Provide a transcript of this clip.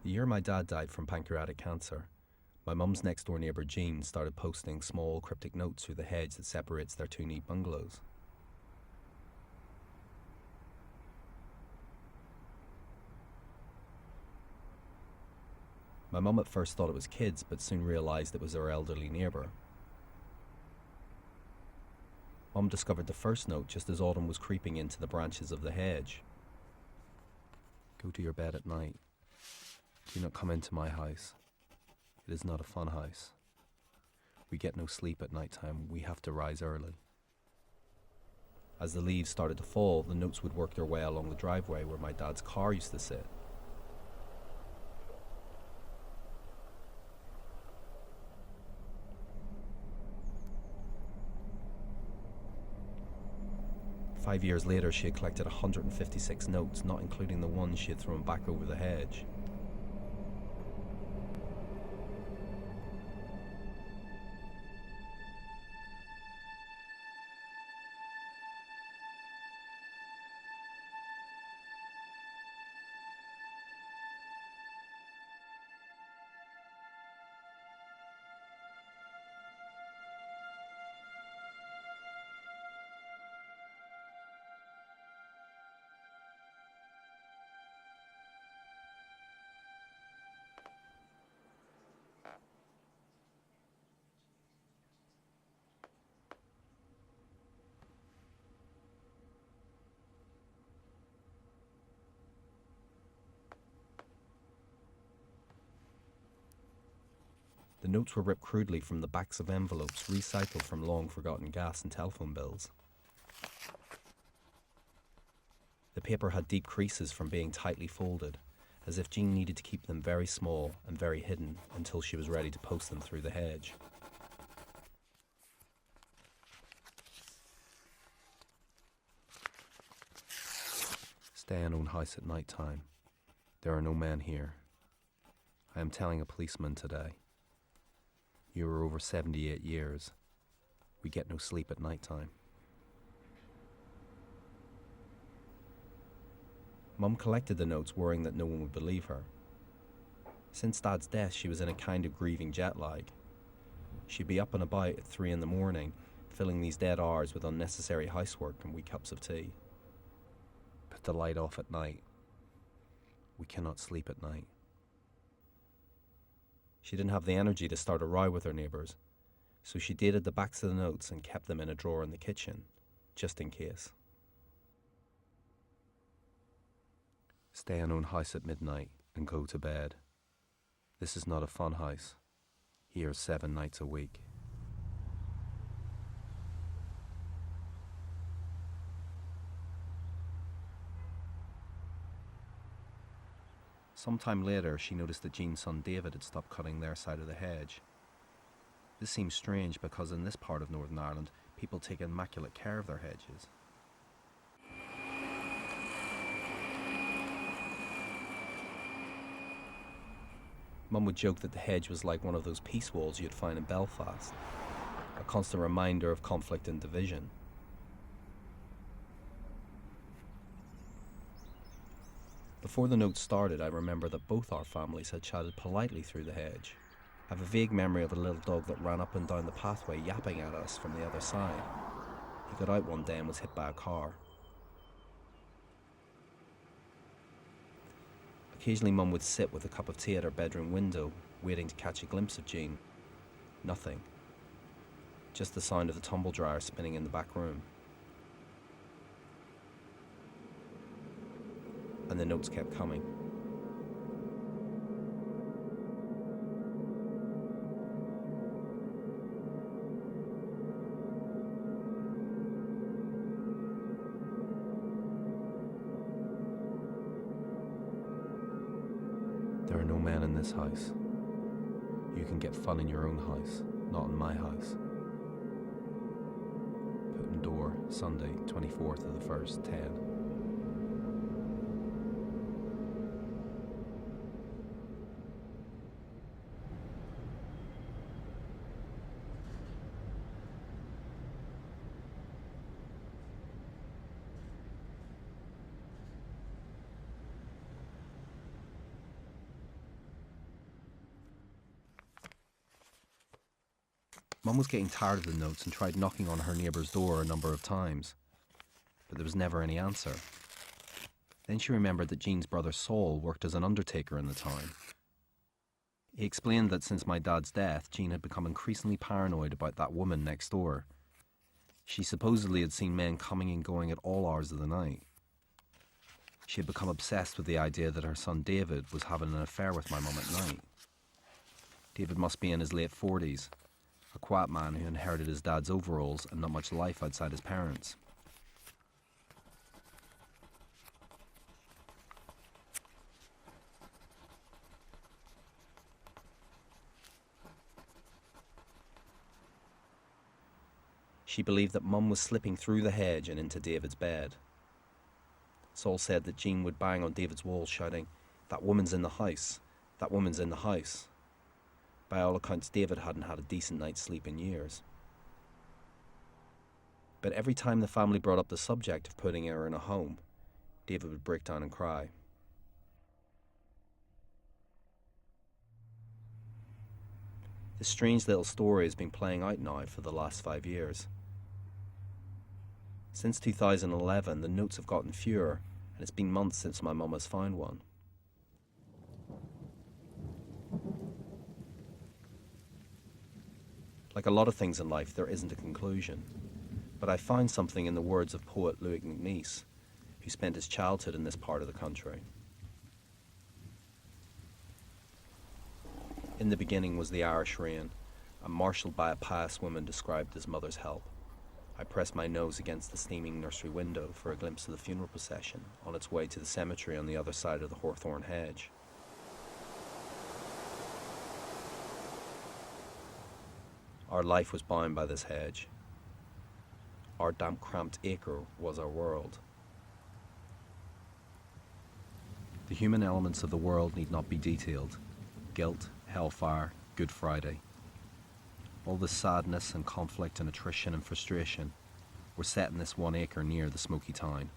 The year my dad died from pancreatic cancer, my mum's next door neighbour Jean started posting small cryptic notes through the hedge that separates their two neat bungalows. My mum at first thought it was kids, but soon realised it was her elderly neighbour. Mum discovered the first note just as autumn was creeping into the branches of the hedge. Go to your bed at night. Do not come into my house. It is not a fun house. We get no sleep at night time. We have to rise early. As the leaves started to fall, the notes would work their way along the driveway where my dad's car used to sit. Five years later, she had collected 156 notes, not including the ones she had thrown back over the hedge. The notes were ripped crudely from the backs of envelopes recycled from long-forgotten gas and telephone bills. The paper had deep creases from being tightly folded, as if Jean needed to keep them very small and very hidden until she was ready to post them through the hedge. Stay in own house at night time. There are no men here. I am telling a policeman today. You are over 78 years. We get no sleep at night time. Mum collected the notes, worrying that no one would believe her. Since Dad's death, she was in a kind of grieving jet lag. She'd be up and about at 3 a.m, filling these dead hours with unnecessary housework and wee cups of tea. Put the light off at night. We cannot sleep at night. She didn't have the energy to start a row with her neighbours, so she dated the backs of the notes and kept them in a drawer in the kitchen, just in case. Stay in own house at midnight and go to bed. This is not a fun house. Here 7 nights a week. Sometime later, she noticed that Jean's son David had stopped cutting their side of the hedge. This seems strange because in this part of Northern Ireland, people take immaculate care of their hedges. Mum would joke that the hedge was like one of those peace walls you'd find in Belfast, a constant reminder of conflict and division. Before the note started, I remember that both our families had chatted politely through the hedge. I have a vague memory of a little dog that ran up and down the pathway yapping at us from the other side. He got out one day and was hit by a car. Occasionally Mum would sit with a cup of tea at her bedroom window, waiting to catch a glimpse of Jean. Nothing. Just the sound of the tumble dryer spinning in the back room. And the notes kept coming. There are no men in this house. You can get fun in your own house, not in my house. Putin door, Sunday, 24th of the 1st, 10. Mum was getting tired of the notes and tried knocking on her neighbour's door a number of times, but there was never any answer. Then she remembered that Jean's brother Saul worked as an undertaker in the town. He explained that since my dad's death, Jean had become increasingly paranoid about that woman next door. She supposedly had seen men coming and going at all hours of the night. She had become obsessed with the idea that her son David was having an affair with my mum at night. David must be in his late 40s, a quiet man who inherited his dad's overalls and not much life outside his parents. She believed that Mum was slipping through the hedge and into David's bed. Saul said that Jean would bang on David's wall shouting, "That woman's in the house! That woman's in the house!" By all accounts, David hadn't had a decent night's sleep in years. But every time the family brought up the subject of putting her in a home, David would break down and cry. This strange little story has been playing out now for the last 5 years. Since 2011, the notes have gotten fewer, and it's been months since my mum has found one. Like a lot of things in life, there isn't a conclusion. But I found something in the words of poet Louis MacNeice, who spent his childhood in this part of the country. In the beginning was the Irish rain, and marshalled by a pious woman described as mother's help. I pressed my nose against the steaming nursery window for a glimpse of the funeral procession on its way to the cemetery on the other side of the hawthorn hedge. Our life was bound by this hedge. Our damp, cramped acre was our world. The human elements of the world need not be detailed. Guilt, hellfire, Good Friday. All the sadness and conflict and attrition and frustration were set in this 1 acre near the smoky town.